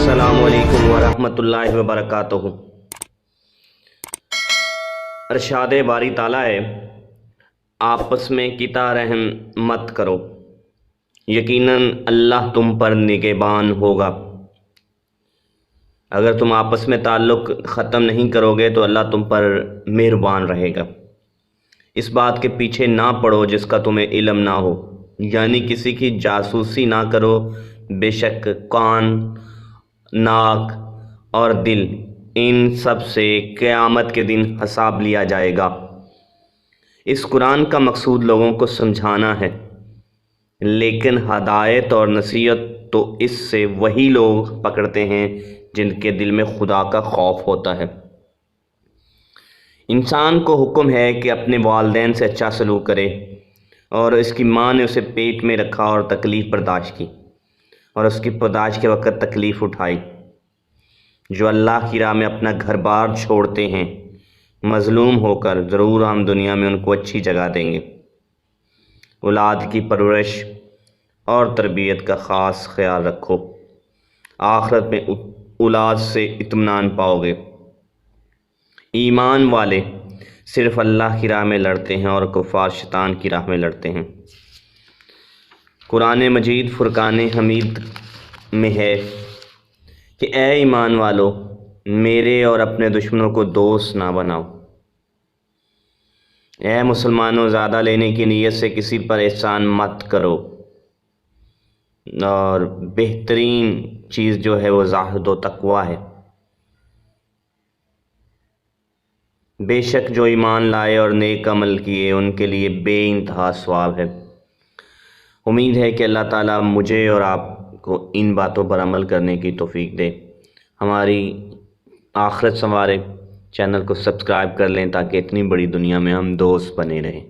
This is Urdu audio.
السلام علیکم ورحمۃ اللہ وبرکاتہ۔ ارشاد باری تعالیٰ ہے، آپس میں قطع رحم مت کرو، یقیناً اللہ تم پر نگہبان ہوگا۔ اگر تم آپس میں تعلق ختم نہیں کرو گے تو اللہ تم پر مہربان رہے گا۔ اس بات کے پیچھے نہ پڑو جس کا تمہیں علم نہ ہو، یعنی کسی کی جاسوسی نہ کرو، بے شک کان، ناک اور دل، ان سب سے قیامت کے دن حساب لیا جائے گا۔ اس قرآن کا مقصود لوگوں کو سمجھانا ہے، لیکن ہدایت اور نصیحت تو اس سے وہی لوگ پکڑتے ہیں جن کے دل میں خدا کا خوف ہوتا ہے۔ انسان کو حکم ہے کہ اپنے والدین سے اچھا سلوک کرے، اور اس کی ماں نے اسے پیٹ میں رکھا اور تکلیف برداشت کی، اور اس کی پیدائش کے وقت تکلیف اٹھائی۔ جو اللہ کی راہ میں اپنا گھر بار چھوڑتے ہیں مظلوم ہو کر، ضرور ہم دنیا میں ان کو اچھی جگہ دیں گے۔ اولاد کی پرورش اور تربیت کا خاص خیال رکھو، آخرت میں اولاد سے اطمینان پاؤ گے۔ ایمان والے صرف اللہ کی راہ میں لڑتے ہیں، اور کفار شیطان کی راہ میں لڑتے ہیں۔ قرآن مجید فرقان حمید میں ہے کہ اے ایمان والو، میرے اور اپنے دشمنوں کو دوست نہ بناؤ۔ اے مسلمانوں، زیادہ لینے کی نیت سے کسی پر احسان مت کرو، اور بہترین چیز جو ہے وہ زاہد و تقویٰ ہے۔ بے شک جو ایمان لائے اور نیک عمل کیے ان کے لیے بے انتہا ثواب ہے۔ امید ہے کہ اللہ تعالیٰ مجھے اور آپ کو ان باتوں پر عمل کرنے کی توفیق دے۔ ہماری آخرت سنوارے چینل کو سبسکرائب کر لیں تاکہ اتنی بڑی دنیا میں ہم دوست بنے رہیں۔